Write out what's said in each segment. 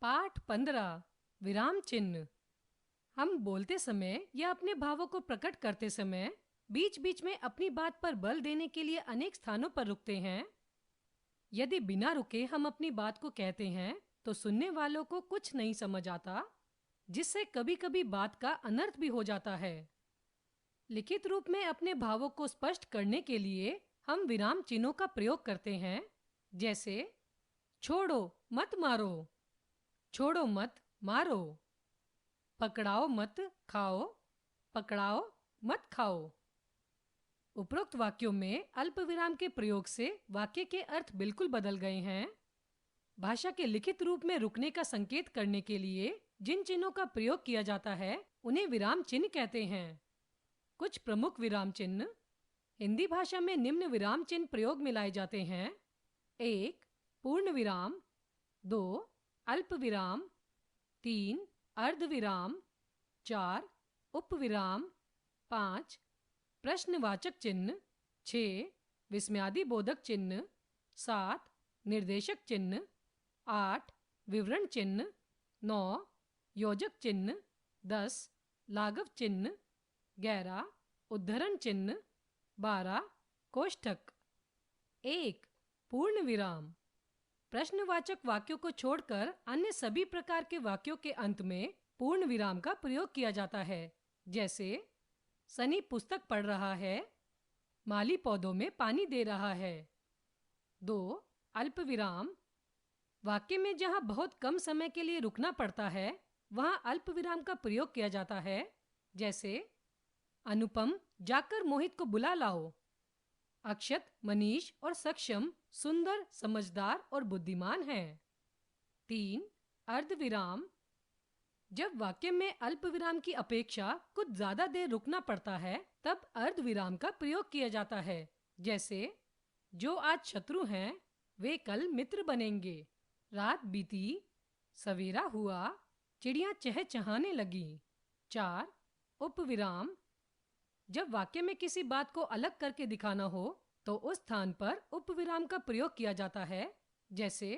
पाठ 15 विराम चिन्ह। हम बोलते समय या अपने भावों को प्रकट करते समय बीच बीच में अपनी बात पर बल देने के लिए अनेक स्थानों पर रुकते हैं। यदि बिना रुके हम अपनी बात को कहते हैं तो सुनने वालों को कुछ नहीं समझ आता, जिससे कभी कभी बात का अनर्थ भी हो जाता है। लिखित रूप में अपने भावों को स्पष्ट करने के लिए हम विराम चिन्हों का प्रयोग करते हैं, जैसे छोड़ो मत मारो, छोड़ो मत मारो, पकड़ाओ मत खाओ, पकड़ाओ मत खाओ। उपरोक्त वाक्यों में अल्प विराम के प्रयोग से वाक्य के अर्थ बिल्कुल बदल गए हैं। भाषा के लिखित रूप में रुकने का संकेत करने के लिए जिन चिन्हों का प्रयोग किया जाता है उन्हें विराम चिन्ह कहते हैं। कुछ प्रमुख विराम चिन्ह। हिंदी भाषा में निम्न विराम चिन्ह प्रयोग में लाए जाते हैं: 1 पूर्ण विराम, 2 अल्प विराम, 3 अर्ध विराम, 4 उपविराम, 5 प्रश्नवाचक चिन्ह, 6 विस्मयादिबोधक चिन्ह, 7 निर्देशक चिन्ह, 8 विवरण चिन्ह, 9 योजक चिन्ह, 10 लाघव चिन्ह, 11 उद्धरण चिन्ह, 12 कोष्ठक। 1 पूर्ण विराम। प्रश्नवाचक वाक्यों को छोड़कर अन्य सभी प्रकार के वाक्यों के अंत में पूर्ण विराम का प्रयोग किया जाता है, जैसे सनी पुस्तक पढ़ रहा है, माली पौधों में पानी दे रहा है। 2 अल्प विराम। वाक्य में जहां बहुत कम समय के लिए रुकना पड़ता है वहां अल्प विराम का प्रयोग किया जाता है, जैसे अनुपम जाकर मोहित को बुला लाओ। अक्षत, मनीष और सक्षम सुंदर, समझदार और बुद्धिमान हैं। 3 अर्ध विराम। जब वाक्य में अल्प विराम की अपेक्षा कुछ ज्यादा देर रुकना पड़ता है तब अर्ध विराम का प्रयोग किया जाता है, जैसे जो आज शत्रु हैं वे कल मित्र बनेंगे। रात बीती, सवेरा हुआ, चिड़ियां चहचहाने लगी। 4 उपविराम। जब वाक्य में किसी बात को अलग करके दिखाना हो तो उस स्थान पर उपविराम का प्रयोग किया जाता है, जैसे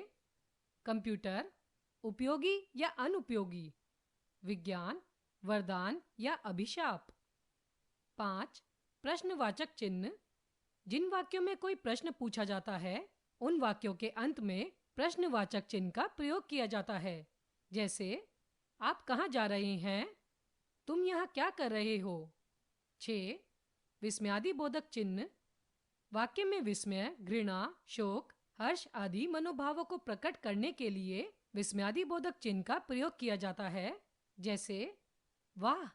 कंप्यूटर उपयोगी या अनुपयोगी, विज्ञान वरदान या अभिशाप। 5 प्रश्नवाचक चिन्ह। जिन वाक्यों में कोई प्रश्न पूछा जाता है उन वाक्यों के अंत में प्रश्नवाचक चिन्ह का प्रयोग किया जाता है, जैसे आप कहाँ जा रहे हैं, तुम यहाँ क्या कर रहे हो। 6 विस्मयादिबोधक चिन्ह। वाक्य में विस्मय, घृणा, शोक, हर्ष आदि मनोभावों को प्रकट करने के लिए विस्मयादिबोधक चिन्ह का प्रयोग किया जाता है, जैसे वाह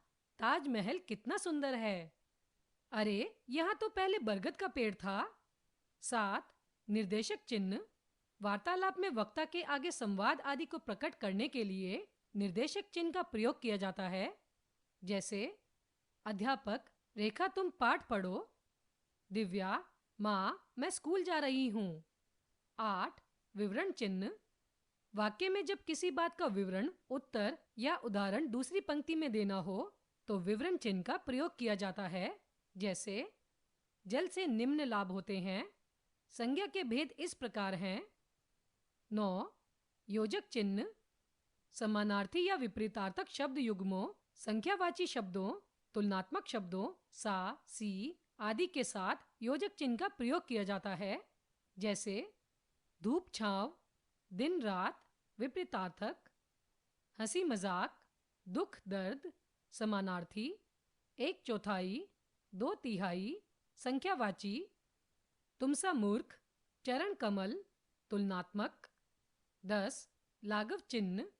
ताजमहल कितना सुंदर है, अरे यहाँ तो पहले बरगद का पेड़ था। 7 निर्देशक चिन्ह। वार्तालाप में वक्ता के आगे संवाद आदि को प्रकट करने के लिए निर्देशक चिन्ह का प्रयोग किया जाता है, जैसे अध्यापक रेखा तुम पाठ पढ़ो, दिव्या माँ मैं स्कूल जा रही हूँ। 8 विवरण चिन्ह। वाक्य में जब किसी बात का विवरण, उत्तर या उदाहरण दूसरी पंक्ति में देना हो तो विवरण चिन्ह का प्रयोग किया जाता है, जैसे जल से निम्न लाभ होते हैं, संज्ञा के भेद इस प्रकार हैं। 9 योजक चिन्ह। समानार्थी या विपरीतार्थक शब्द युग्मों, संख्यावाची शब्दों, तुलनात्मक शब्दों सा, सी आदि के साथ योजक चिन्ह का प्रयोग किया जाता है, जैसे धूप छांव, दिन रात, विपरीतार्थक, हंसी मजाक, दुख दर्द, समानार्थी, 1/4, 2/3, संख्यावाची, तुमसा मूर्ख, चरण कमल, तुलनात्मक। 10 लाघव चिन्ह।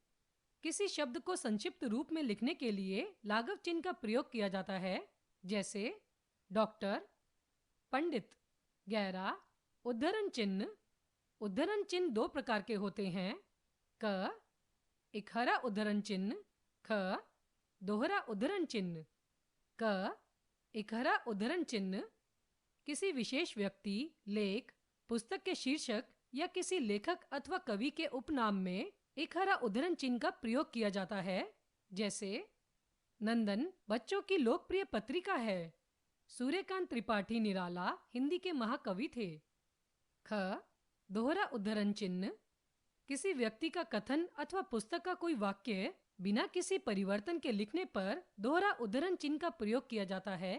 किसी शब्द को संक्षिप्त रूप में लिखने के लिए लाघव चिन्ह का प्रयोग किया जाता है, जैसे डॉक्टर, पंडित। 11 उद्धरण चिन्ह। उद्धरण चिन्ह 2 प्रकार के होते हैं: क इकहरा उद्धरण चिन्ह, ख दोहरा उद्धरण चिन्ह। क इकहरा उद्धरण चिन्ह किसी विशेष व्यक्ति, लेख, पुस्तक के शीर्षक या किसी लेखक अथवा कवि के उपनाम में इकहरा उद्धरण चिन्ह का प्रयोग किया जाता है, जैसे नंदन बच्चों की लोकप्रिय पत्रिका है, सूर्यकांत त्रिपाठी निराला हिंदी के महाकवि थे। ख दोहरा उद्धरण चिन्ह किसी व्यक्ति का कथन अथवा पुस्तक का कोई वाक्य बिना किसी परिवर्तन के लिखने पर दोहरा उद्धरण चिन्ह का प्रयोग किया जाता है।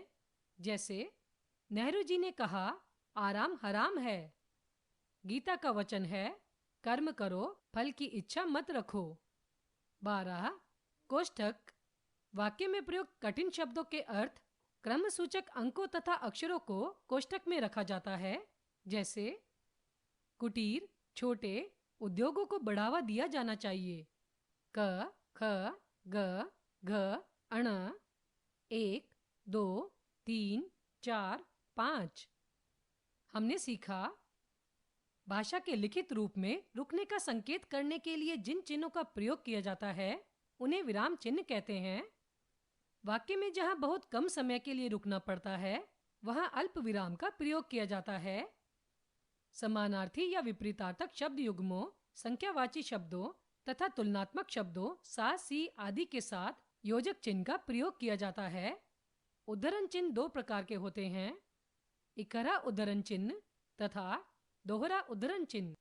जैसे नेहरू जी ने कहा, आराम हराम है। गीता का वचन है, कर्म करो, फल की इच्छा मत रखो। 12 कोष्ठक वाक्य में प्रयुक्त कठिन शब्दों के अर्थ क्रम सूचक अंकों तथा अक्षरों को कोष्ठक में रखा जाता है। जैसे कुटीर छोटे उद्योगों को बढ़ावा दिया जाना चाहिए। क ख ग घ अण 1 2 3 4 5। हमने सीखा भाषा के लिखित रूप में रुकने का संकेत करने के लिए जिन चिन्हों का प्रयोग किया जाता है उन्हें विराम चिन्ह कहते हैं। वाक्य में जहां बहुत कम समय के लिए रुकना पड़ता है वहां अल्प विराम का प्रयोग किया जाता है। समानार्थी या विपरीतार्थक शब्द युग्मों, संख्यावाची शब्दों तथा तुलनात्मक शब्दों सा, सी आदि के साथ योजक चिन्ह का प्रयोग किया जाता है। उद्धरण चिन्ह दो प्रकार के होते हैं, इकहरा उद्धरण चिन्ह तथा दोहरा उद्धरण चिन्ह।